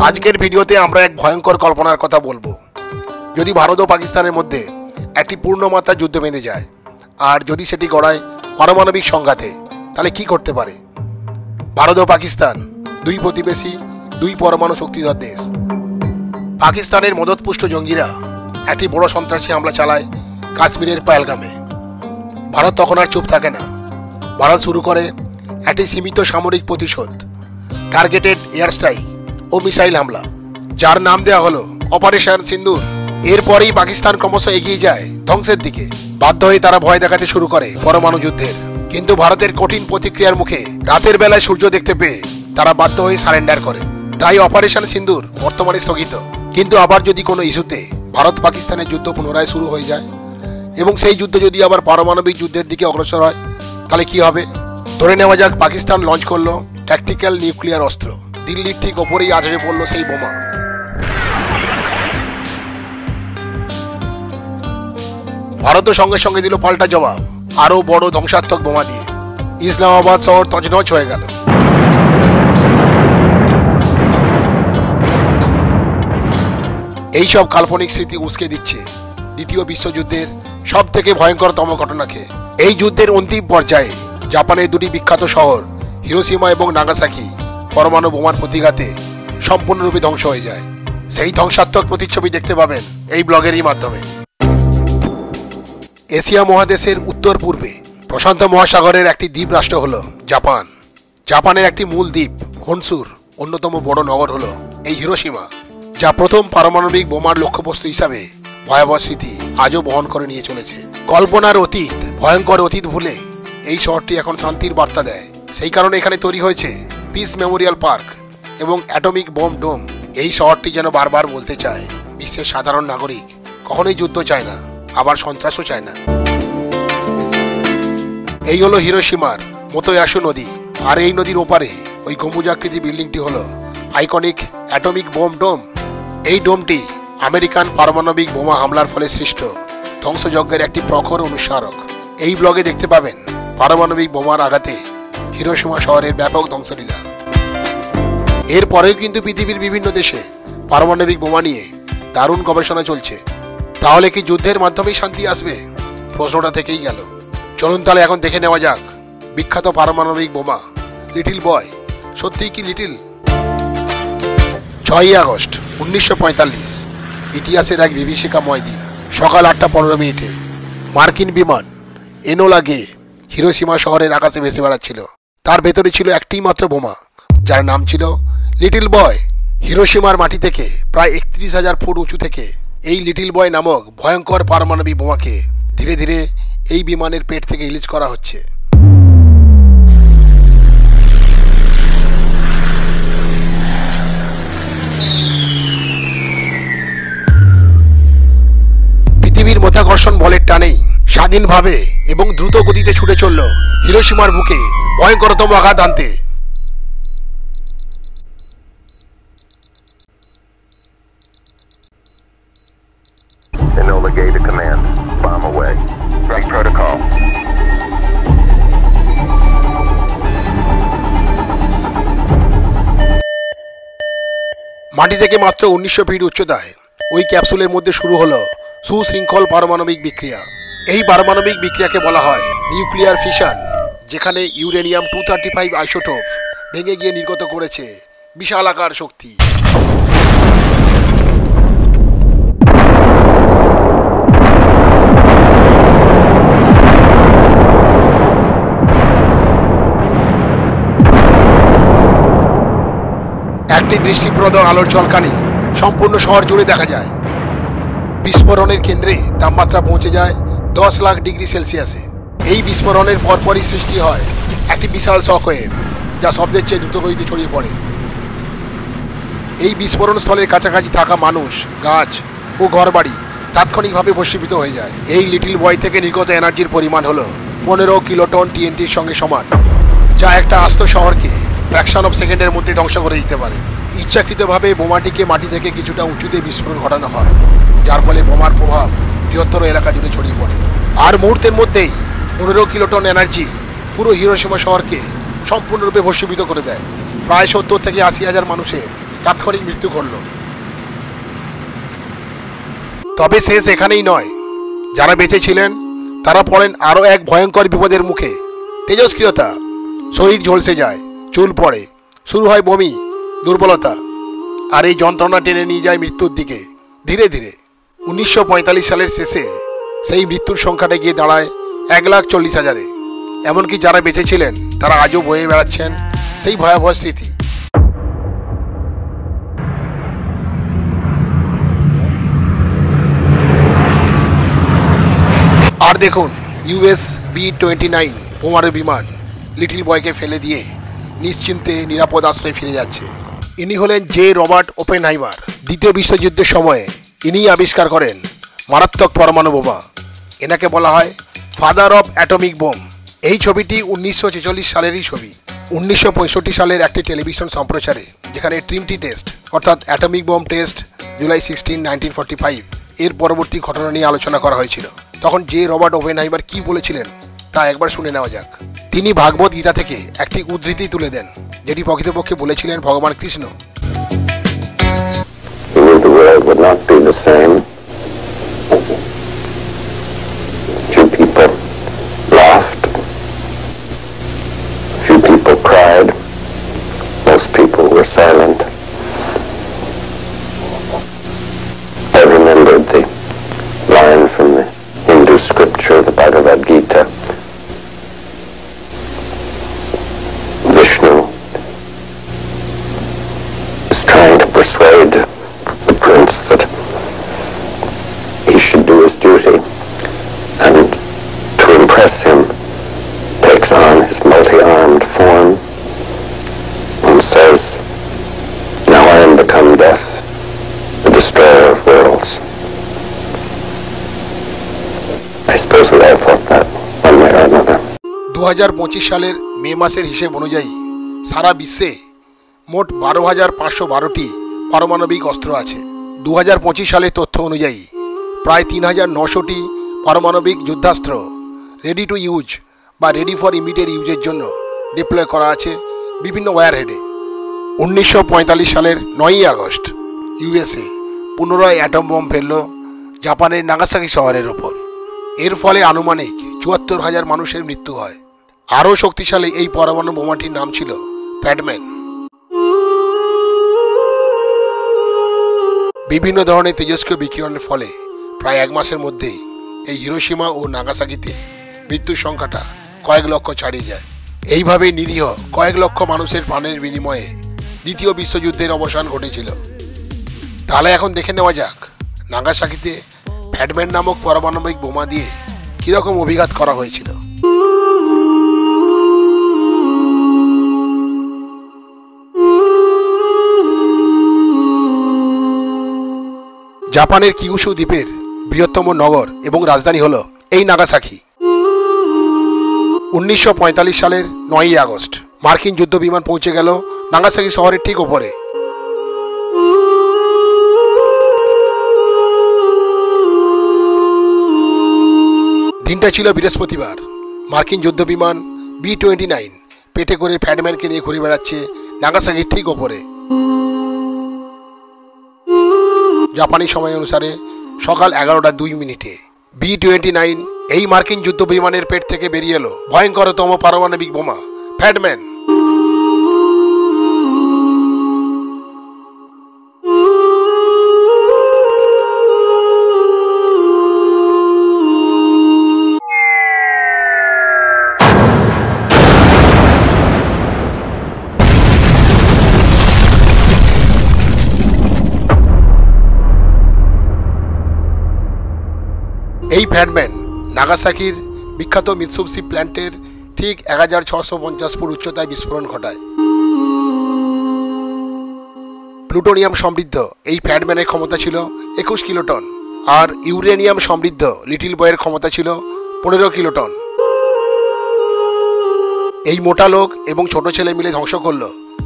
আজকের ভিডিওতে আমরা এক ভয়ঙ্কর কল্পনার কথা বলবো। যদি ভারত ও পাকিস্তানের মধ্যে একটি পূর্ণমাত্রার যুদ্ধ বেঁধে যায়, আর যদি সেটি গড়ায় পারমাণবিক সংঘাতে, তাহলে কি করতে পারে? ভারত ও পাকিস্তান দুই প্রতিবেশী, দুই পরমাণু শক্তিধর দেশ। পাকিস্তানের মদতপুষ্ট জঙ্গিরা একটি বড় সন্ত্রাসী হামলা চালায় কাশ্মীরের পহেলগামে। ভারত তখন আর চুপ থাকে না। ভারত শুরু করে একটি সীমিত সামরিক প্রতিশোধ, টার্গেটেড এয়ার স্ট্রাইক ও মিসাইল হামলা, যার নাম দেওয়া হলো অপারেশন সিন্দুর। এরপরেই পাকিস্তান ক্রমশ এগিয়ে যায় ধ্বংসের দিকে। বাধ্য হয়ে তারা ভয় দেখাতে শুরু করে পরমাণু যুদ্ধের। কিন্তু ভারতের কঠিন প্রতিক্রিয়ার মুখে রাতের বেলায় সূর্য দেখতে পেয়ে তারা বাধ্য হয়ে সারেন্ডার করে। তাই অপারেশন সিন্দুর বর্তমানে স্থগিত। কিন্তু আবার যদি কোনো ইস্যুতে ভারত পাকিস্তানের যুদ্ধ পুনরায় শুরু হয়ে যায়, এবং সেই যুদ্ধ যদি আবার পারমাণবিক যুদ্ধের দিকে অগ্রসর হয়, তাহলে কি হবে? ধরে নেওয়া যাক পাকিস্তান লঞ্চ করলো ট্যাকটিক্যাল নিউক্লিয়ার অস্ত্র। দিল্লির ঠিক ওপরেই আছড়ে পড়লো সেই বোমা। ভারতও সঙ্গে সঙ্গে দিল পাল্টা জবাব, আরো বড় ধ্বংসাত্মক বোমা দিয়ে। ইসলামাবাদ শহর তছনছ হয়ে গেল। এইসব কাল্পনিক স্মৃতি উস্কে দিচ্ছে দ্বিতীয় বিশ্বযুদ্ধের সব থেকে ভয়ঙ্করতম ঘটনাকে। এই যুদ্ধের অন্তিম পর্যায়ে জাপানের দুটি বিখ্যাত শহর হিরোশিমা এবং নাগাসাকি পরমাণু বোমার প্রতিঘাতে সম্পূর্ণরূপে ধ্বংস হয়ে যায়। সেই ধ্বংসাত্মক প্রতিচ্ছবি দেখতে পাবেন এই ব্লগেরই মাধ্যমে। এশিয়া মহাদেশের উত্তর পূর্বে প্রশান্ত মহাসাগরের একটি দ্বীপ রাষ্ট্র হলো জাপান। জাপানের একটি মূল দ্বীপ হনসুর অন্যতম বড় নগর হলো এই হিরোশিমা, যা প্রথম পারমাণবিক বোমার লক্ষ্যবস্তু হিসাবে ভয়াবহ স্মৃতি আজও বহন করে নিয়ে চলেছে। কল্পনার অতীত, ভয়ঙ্কর অতীত ভুলে এই শহরটি এখন শান্তির বার্তা দেয়। সেই কারণে এখানে তৈরি হয়েছে পিস মেমোরিয়াল পার্ক এবং অ্যাটমিক বোম ডোম। এই শহরটি যেন বারবার বলতে চায়, বিশ্বের সাধারণ নাগরিক কখনোই যুদ্ধ চায় না, আবার সন্ত্রাসও চায় না। এই হলো হিরোশিমার মোতোয়াশু নদী, আর এই নদীর ওপারে ওই গম্বুজাকৃতি বিল্ডিংটি হলো আইকনিক অ্যাটমিক বোম ডোম। এই ডোমটি আমেরিকান পারমাণবিক বোমা হামলার ফলে সৃষ্ট ধ্বংসযজ্ঞের একটি প্রখর অনুস্মারক। এই ব্লগে দেখতে পাবেন পারমাণবিক বোমার আঘাতে হিরোশিমা শহরের ব্যাপক ধ্বংসলীলা। এরপরেও কিন্তু পৃথিবীর বিভিন্ন দেশে পারমাণবিক বোমা নিয়ে দারুণ গবেষণা চলছে। তাহলে কি যুদ্ধের মাধ্যমেই শান্তি আসবে? প্রশ্নটা থেকেই গেল। চলুন তাহলে এখন দেখে নেওয়া যাক বিখ্যাত পারমাণবিক বোমা লিটল বয় সত্যিই কি লিটল? 6ই আগস্ট 1945 ইতিহাসের এক বিভীষিকাময় দিন। সকাল 8:15 মার্কিন বিমান এনোলা গে হিরোশিমা শহরের আকাশে ভেসে বেড়াচ্ছিল। তার ভেতরে ছিল একটি মাত্র বোমা, যার নাম ছিল লিটল বয়। হিরোশিমার মাটি থেকে প্রায় 31,000 ফুট উঁচু থেকে এই লিটল বয় নামক ভয়ঙ্কর পারমাণবিক বোমাকে ধীরে ধীরে এই বিমানের পেট থেকে রিলিজ করা হচ্ছে। পৃথিবীর মাধ্যাকর্ষণ বলের টানেই স্বাধীনভাবে এবং দ্রুত গতিতে ছুটে চলল হিরোশিমার বুকে ভয়ঙ্করতম আঘাত আনতে। Enola Gay to command. Bomb away. Right protocol. মাটি থেকে মাত্র 1900 ফিট উচ্চতায় ওই ক্যাপসুলের মধ্যে শুরু হলো সুশৃঙ্খল পারমাণবিক বিক্রিয়া। এই পারমাণবিক বিক্রিয়াকে বলা হয় নিউক্লিয়ার ফিশন, যেখানে ইউরেনিয়াম 235 আইসোটোপ ভেঙে গিয়ে নির্গত করেছে বিশাল আকার শক্তি। একটি দৃষ্টিপ্রদ আলোর ঝলকানি সম্পূর্ণ শহর জুড়ে দেখা যায়। বিস্ফোরণের কেন্দ্রে তাপমাত্রা পৌঁছে যায় 10 লাখ ডিগ্রি সেলসিয়াসে। এই বিস্ফোরণের পরপরই সৃষ্টি হয় একটি বিশাল শকওয়েভ, যা শব্দের চেয়ে দ্রুতগতিতে ছড়িয়ে পড়ে। এই বিস্ফোরণ স্থলের কাছাকাছি থাকা মানুষ, গাছ ও ঘরবাড়ি তাৎক্ষণিকভাবে ভস্মীভূত হয়ে যায়। এই লিটল বয় থেকে নির্গত এনার্জির পরিমাণ হলো 15 কিলোটন টিএনটির সঙ্গে সমান, যা একটা আস্ত শহরকে ফ্র্যাকশন অফ সেকেন্ডের মধ্যে ধ্বংস করে দিতে পারে। ইচ্ছাকৃতভাবে বোমাটিকে মাটি থেকে কিছুটা উঁচুতে বিস্ফোরণ ঘটানো হয়, যার ফলে বোমার প্রভাব বৃহত্তর এলাকা জুড়ে ছড়িয়ে পড়ে। আর মুহূর্তের মধ্যেই 15 কিলোটন এনার্জি পুরো হিরোশিমা শহরকে সম্পূর্ণরূপে ভস্মীভূত করে দেয়। প্রায় 70 থেকে 80 হাজার মানুষের তাৎক্ষণিক মৃত্যু ঘটল। তবে শেষ এখানেই নয়, যারা বেঁচে ছিলেন তারা পড়েন আরও এক ভয়ঙ্কর বিপদের মুখে। তেজস্ক্রিয়তা, শরীর ঝলসে যায়, চুল পড়ে, শুরু হয় বমি, দুর্বলতা, আর এই যন্ত্রণা টেনে নিয়ে যায় মৃত্যুর দিকে ধীরে ধীরে। 1945 সালের শেষে সেই মৃত্যুর সংখ্যাটা গিয়ে দাঁড়ায় 1,40,000-এ। এমনকি যারা বেঁচে ছিলেন তারা আজও বয়ে বেড়াচ্ছেন সেই ভয়াবহ স্মৃতি। আর দেখুন, US B-29 বোমারু বিমান লিটল বয়কে ফেলে দিয়ে নিশ্চিন্তে নিরাপদ আশ্রয়ে ফিরে যাচ্ছে। ইনি হলেন জে রবার্ট ওপেনহাইমার। দ্বিতীয় বিশ্বযুদ্ধের সময়ে ইনিই আবিষ্কার করেন মারাত্মক পরমাণু বোমা। এনাকে বলা হয় ফাদার অফ অ্যাটমিক বোম। এই ছবিটি 1946 সালেরই ছবি। 1965 সালের একটি টেলিভিশন সম্প্রচারে, যেখানে ট্রিনিটি টেস্ট অর্থাৎ অ্যাটমিক বোম টেস্ট জুলাই 16, 1945 এর পরবর্তী ঘটনা নিয়ে আলোচনা করা হয়েছিল, তখন জে রবার্ট ওপেনহাইমার কি বলেছিলেন তা একবার শুনে নেওয়া যাক। তিনি ভাগবত গীতা থেকে একটি উদ্ধৃতি তুলে দেন, যেটি প্রকৃতপক্ষে বলেছিলেন ভগবান Krishna. The world would not be the same. Few people laughed. Few people cried. Most people were silent. I remembered the line from the Hindu scripture, the Bhagavad Gita. Vishnu is trying to persuade the prince that he should do his duty, and to impress him takes on his multi-armed form and says, "Now I am become death, the destroyer of worlds." I suppose we all thought that one way or another. 2025 সালের মে মাসের হিসেব অনুযায়ী সারা বিশ্বে মোট 12,512টি পারমাণবিক অস্ত্র আছে। 2025 সালের তথ্য অনুযায়ী প্রায় 3,900টি পারমাণবিক যুদ্ধাস্ত্র রেডি টু ইউজ বা রেডি ফর ইমিডিয়েট ইউজের জন্য ডিপ্লয় করা আছে বিভিন্ন ওয়ারহেডে। 1945 সালের 9ই আগস্ট ইউএসএ পুনরায় অ্যাটম বোম ফেলল জাপানের নাগাসাকি শহরের ওপর। এর ফলে আনুমানিক 74,000 মানুষের মৃত্যু হয়। আরও শক্তিশালী এই পরমাণু বোমাটির নাম ছিল প্যাডম্যান। বিভিন্ন ধরনের তেজস্ক্রিয় বিকিরণের ফলে প্রায় 1 মাসের মধ্যেই এই হিরোশিমা ও নাগাসাকিতে মৃত্যুর সংখ্যাটা কয়েক লক্ষ ছাড়িয়ে যায়। এইভাবেই নিরীহ কয়েক লক্ষ মানুষের প্রাণের বিনিময়ে দ্বিতীয় বিশ্বযুদ্ধের অবসান ঘটেছিল। তাহলে এখন দেখে নেওয়া যাক নাগাসাকিতে প্যাডম্যান নামক পারমাণবিক বোমা দিয়ে কিরকম অভিঘাত করা হয়েছিল। জাপানের কিউশু দ্বীপের বৃহত্তম নগর এবং রাজধানী হল এই নাগাসাকি। 1945 সালের 9ই আগস্ট মার্কিন যুদ্ধ বিমান পৌঁছে গেল নাগাসাকি শহরের ঠিক ওপরে। দিনটা ছিল বৃহস্পতিবার। মার্কিন যুদ্ধ বিমান B-29 পেটে করে প্যাডম্যানকে নিয়ে ঘুরে বেড়াচ্ছে নাগাসাকির ঠিক ওপরে। জাপানি সময় অনুসারে সকাল 11:02 B-29 এই মার্কিন যুদ্ধ বিমানের পেট থেকে বেরিয়ে এলো ভয়ঙ্করতম পারমাণবিক বোমা প্যাডম্যান। এই প্যাডম্যান নাগাসাকির বিখ্যাত মিৎসুবিশি প্ল্যান্টের ঠিক 1650 ফুট উচ্চতায় বিস্ফোরণ ঘটায়। প্লুটোনিয়াম সমৃদ্ধ এই প্যাডম্যানের ক্ষমতা ছিল 21 কিলোটন, আর ইউরেনিয়াম সমৃদ্ধ লিটল বয়ের ক্ষমতা ছিল 15 কিলোটন। এই মোটা লোক এবং ছোট ছেলে মিলে ধ্বংস করল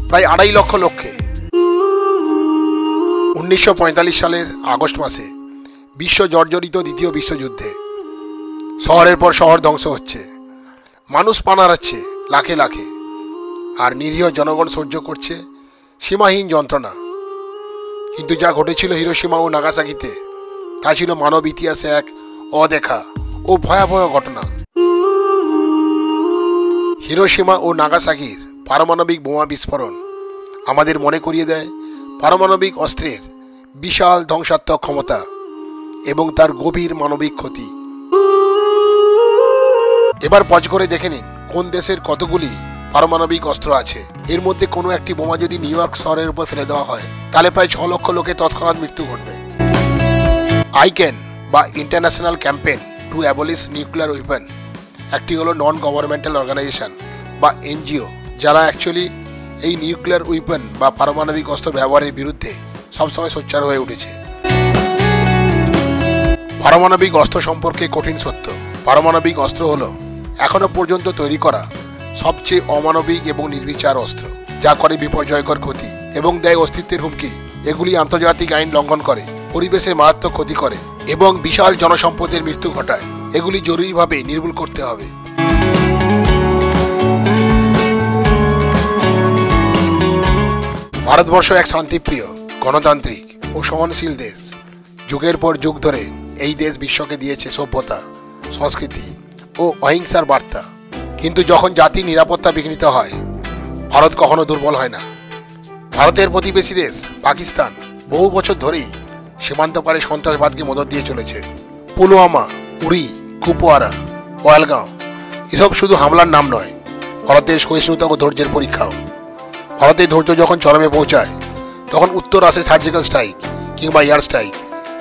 প্রায় 2.5 লক্ষ লোককে। 1945 সালের আগস্ট মাসে বিশ্ব জর্জরিত দ্বিতীয় বিশ্বযুদ্ধে শহরের পর শহর ধ্বংস হচ্ছে, মানুষ প্রাণ হারাচ্ছে লাখে লাখে, আর নিরীহ জনগণ সহ্য করছে সীমাহীন যন্ত্রণা। কিন্তু যা ঘটেছিল হিরোশিমা ও নাগাসাকিতে তা ছিল মানব ইতিহাসে এক অদেখা ও ভয়াবহ ঘটনা। হিরোশিমা ও নাগাসাকির পারমাণবিক বোমা বিস্ফোরণ আমাদের মনে করিয়ে দেয় পারমাণবিক অস্ত্রের বিশাল ধ্বংসাত্মক ক্ষমতা এবং তার গভীর মানবিক ক্ষতি। এবার পজ করে দেখে নিন কোন দেশের কতগুলি পারমাণবিক অস্ত্র আছে। এর মধ্যে কোনো একটি বোমা যদি নিউ ইয়র্ক শহরের উপর ফেলে দেওয়া হয় তাহলে প্রায় 6 লক্ষ লোকের তৎক্ষণাৎ মৃত্যু ঘটবে। আইক্যান বা international campaign two abolish nuclear weapon একটি হলো নন গভর্নমেন্টাল অর্গানাইজেশন বা এনজিও, যারা অ্যাকচুয়ালি এই নিউক্লিয়ার ওয়েপন বা পারমাণবিক অস্ত্র ব্যবহারের বিরুদ্ধে সবসময় সোচ্চার হয়ে উঠেছে। পারমাণবিক অস্ত্র সম্পর্কে কঠিন সত্য, পারমাণবিক অস্ত্র হলো এখনো পর্যন্ত তৈরি করা সবচেয়ে অমানবিক এবং নির্বিচার অস্ত্র, যা করে বিপর্যয়কর ক্ষতি এবং দেয় অস্তিত্বের হুমকি। এগুলি আন্তর্জাতিক আইন লঙ্ঘন করে, পরিবেশে মারাত্মক ক্ষতি করে এবং বিশাল জনসম্পদের মৃত্যু ঘটায়। এগুলি জরুরিভাবে নির্মূল করতে হবে। ভারতবর্ষ এক শান্তিপ্রিয়, গণতান্ত্রিক ও সহনশীল দেশ। যুগের পর যুগ ধরে এই দেশ বিশ্বকে দিয়েছে সভ্যতা, সংস্কৃতি ও অহিংসার বার্তা। কিন্তু যখন জাতির নিরাপত্তা বিঘ্নিত হয়, ভারত কখনো দুর্বল হয় না। ভারতের প্রতিবেশী দেশ পাকিস্তান বহু বছর ধরেই সীমান্ত পারে সন্ত্রাসবাদকে মদত দিয়ে চলেছে। পুলওয়ামা, উরি, কুপওয়ারা, পহেলগাঁও এসব শুধু হামলার নাম নয়, ভারতের সহিষ্ণুতা ও ধৈর্যের পরীক্ষাও। ভারতের ধৈর্য যখন চরমে পৌঁছায় তখন উত্তর আসে সার্জিক্যাল স্ট্রাইক কিংবা এয়ার স্ট্রাইক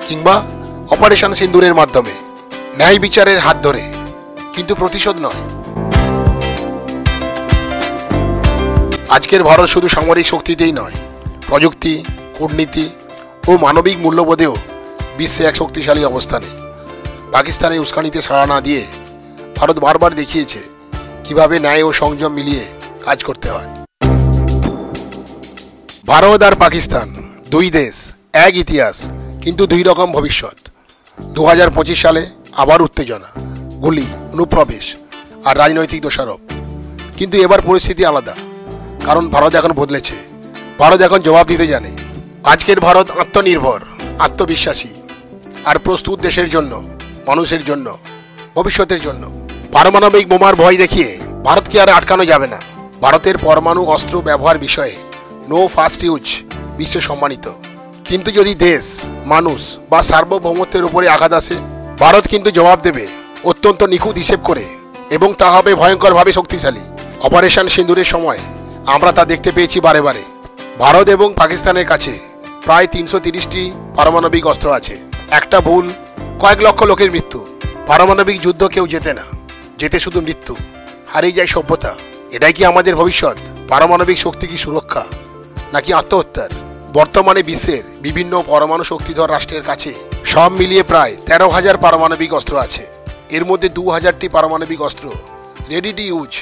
কিংবা অপারেশন সিন্দুরের মাধ্যমে, ন্যায় বিচারের হাত ধরে, কিন্তু প্রতিশোধ নয়। আজকের ভারত শুধু সামরিক শক্তিতেই নয়, প্রযুক্তি, কূটনীতি ও মানবিক মূল্যবোধেও বিশ্বে এক শক্তিশালী অবস্থানে। পাকিস্তানের উস্কানিতে সাড়া না দিয়ে ভারত বারবার দেখিয়েছে কিভাবে ন্যায় ও সংযম মিলিয়ে কাজ করতে হয়। ভারত আর পাকিস্তান দুই দেশ, এক ইতিহাস, কিন্তু দুই রকম ভবিষ্যৎ। 2025 সালে আবার উত্তেজনা, গুলি, অনুপ্রবেশ আর রাজনৈতিক দোষারোপ। কিন্তু এবার পরিস্থিতি আলাদা, কারণ ভারত এখন বদলেছে। ভারত এখন জবাব দিতে জানে। আজকের ভারত আত্মনির্ভর, আত্মবিশ্বাসী আর প্রস্তুত দেশের জন্য, মানুষের জন্য, ভবিষ্যতের জন্য। পারমাণবিক বোমার ভয় দেখিয়ে ভারতকে আর আটকানো যাবে না। ভারতের পরমাণু অস্ত্র ব্যবহার বিষয়ে নো ফার্স্ট ইউজ বিশ্বে সম্মানিত। কিন্তু যদি দেশ, মানুষ বা সার্বভৌমত্বের উপরে আঘাত আসে, ভারত কিন্তু জবাব দেবে অত্যন্ত নিখুঁত হিসেব করে, এবং তা হবে ভয়ঙ্করভাবে শক্তিশালী। অপারেশন সিন্দুরের সময় আমরা তা দেখতে পেয়েছি বারে বারে। ভারত এবং পাকিস্তানের কাছে প্রায় 330টি পারমাণবিক অস্ত্র আছে। একটা ভুল, কয়েক লক্ষ লোকের মৃত্যু। পারমাণবিক যুদ্ধ কেউ জেতে না, জেতে শুধু মৃত্যু, হারিয়ে যায় সভ্যতা। এটাই কি আমাদের ভবিষ্যৎ? পারমাণবিক শক্তি কি সুরক্ষা নাকি আত্মহত্যার? বর্তমানে বিশ্বের বিভিন্ন পরমাণু শক্তিধর রাষ্ট্রের কাছে সব মিলিয়ে প্রায় 13,000 পারমাণবিক অস্ত্র আছে। এর মধ্যে 2,000টি পারমাণবিক অস্ত্র রেডি টু ইউজ,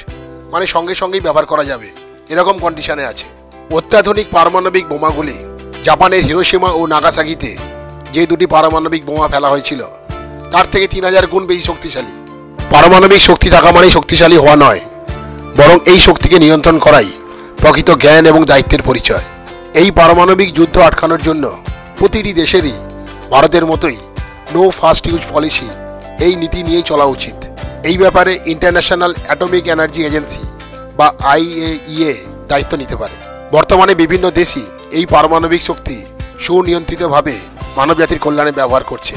মানে সঙ্গে সঙ্গেই ব্যবহার করা যাবে এরকম কন্ডিশনে আছে। অত্যাধুনিক পারমাণবিক বোমাগুলি জাপানের হিরোশিমা ও নাগাসাকিতে যে দুটি পারমাণবিক বোমা ফেলা হয়েছিল তার থেকে 3000 গুণ বেশি শক্তিশালী। পারমাণবিক শক্তি থাকা মানেই শক্তিশালী হওয়া নয়, বরং এই শক্তিকে নিয়ন্ত্রণ করাই প্রকৃত জ্ঞান এবং দায়িত্বের পরিচয়। এই পারমাণবিক যুদ্ধ আটকানোর জন্য প্রতিটি দেশেরই ভারতের মতোই নো ফার্স্ট ইউজ পলিসি, এই নীতি নিয়েই চলা উচিত। এই ব্যাপারে ইন্টারন্যাশনাল অ্যাটমিক এনার্জি এজেন্সি বা IAEA দায়িত্ব নিতে পারে। বর্তমানে বিভিন্ন দেশই এই পারমাণবিক শক্তি সুনিয়ন্ত্রিতভাবে মানবজাতির কল্যাণে ব্যবহার করছে।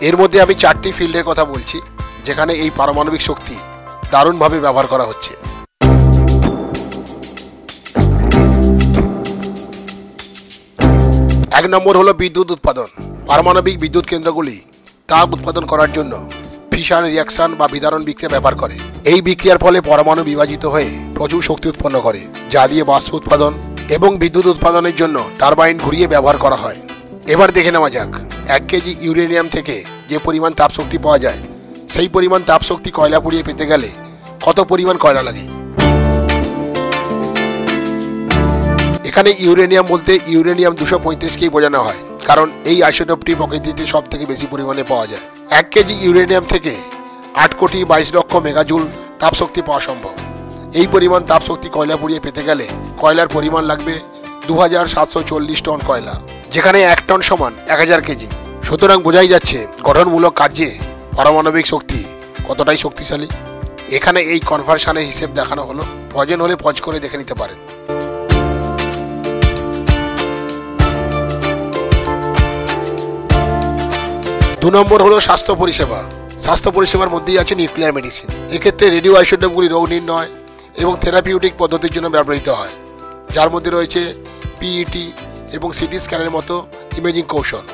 এর মধ্যে আমি 4টি ফিল্ডের কথা বলছি যেখানে এই পারমাণবিক শক্তি দারুণভাবে ব্যবহার করা হচ্ছে। 1 নম্বর হলো বিদ্যুৎ উৎপাদন। পারমাণবিক বিদ্যুৎ কেন্দ্রগুলি তাপ উৎপাদন করার জন্য ফিশন রিয়াকশন বা বিদারণ বিক্রিয়া ব্যবহার করে। এই বিক্রিয়ার ফলে পরমাণু বিভাজিত হয়ে প্রচুর শক্তি উৎপন্ন করে, যা দিয়ে বাষ্প উৎপাদন এবং বিদ্যুৎ উৎপাদনের জন্য টারবাইন ঘুরিয়ে ব্যবহার করা হয়। এবার দেখে নেওয়া যাক 1 কেজি ইউরেনিয়াম থেকে যে পরিমাণ তাপ শক্তি পাওয়া যায়, সেই পরিমাণ তাপ শক্তি কয়লা পুড়িয়ে পেতে গেলে কত পরিমাণ কয়লা লাগে। এখানে ইউরেনিয়াম বলতে ইউরেনিয়াম 235কেই বোঝানো হয়, কারণ এই আইসোটোপটি প্রকৃতিতে সব থেকে বেশি পরিমাণে পাওয়া যায়। 1 কেজি ইউরেনিয়াম থেকে 8 কোটি 22 লক্ষ মেগাজুল তাপশক্তি পাওয়া সম্ভব। এই পরিমাণ তাপশক্তি কয়লা পুড়িয়ে পেতে গেলে কয়লার পরিমাণ লাগবে 2740 টন কয়লা, যেখানে 1 টন সমান 1000 কেজি। সুতরাং বোঝাই যাচ্ছে গঠনমূলক কার্যে পারমাণবিক শক্তি কতটাই শক্তিশালী। এখানে এই কনভার্সনের হিসেব দেখানো হলো, প্রয়োজন হলে পজ করে দেখে নিতে পারেন। 2 নম্বর হলো স্বাস্থ্য পরিষেবা। স্বাস্থ্য পরিষেবার মধ্যেই আছে নিউক্লিয়ার মেডিসিন। এক্ষেত্রে রেডিও আইসোটোপগুলি রোগ নির্ণয় এবং থেরাপিউটিক পদ্ধতির জন্য ব্যবহৃত হয়, যার মধ্যে রয়েছে পিইটি এবং সিটি স্ক্যানের মতো ইমেজিং কৌশল,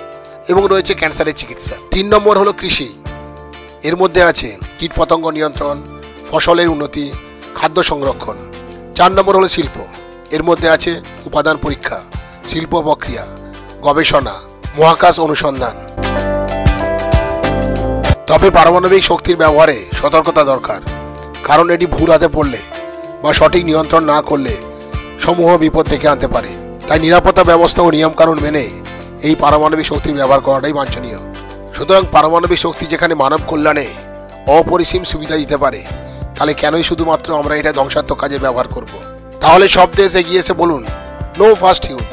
এবং রয়েছে ক্যান্সারের চিকিৎসা। 3 নম্বর হলো কৃষি। এর মধ্যে আছে কীটপতঙ্গ নিয়ন্ত্রণ, ফসলের উন্নতি, খাদ্য সংরক্ষণ। 4 নম্বর হলো শিল্প। এর মধ্যে আছে উপাদান পরীক্ষা, শিল্প প্রক্রিয়া, গবেষণা, মহাকাশ অনুসন্ধান। তবে পারমাণবিক শক্তির ব্যবহারে সতর্কতা দরকার, কারণ এটি ভুল হাতে পড়লে বা সঠিক নিয়ন্ত্রণ না করলে সমূহ বিপদ ডেকে আনতে পারে। তাই নিরাপত্তা ব্যবস্থা ও নিয়মকানুন মেনে এই পারমাণবিক শক্তির ব্যবহার করাটাই বাঞ্ছনীয়। সুতরাং পারমাণবিক শক্তি যেখানে মানব কল্যাণে অপরিসীম সুবিধা দিতে পারে, তাহলে কেনই শুধুমাত্র আমরা এটা ধ্বংসাত্মক কাজে ব্যবহার করব? তাহলে সব দেশ এগিয়ে এসে বলুন, নো ফার্স্ট ইউজ।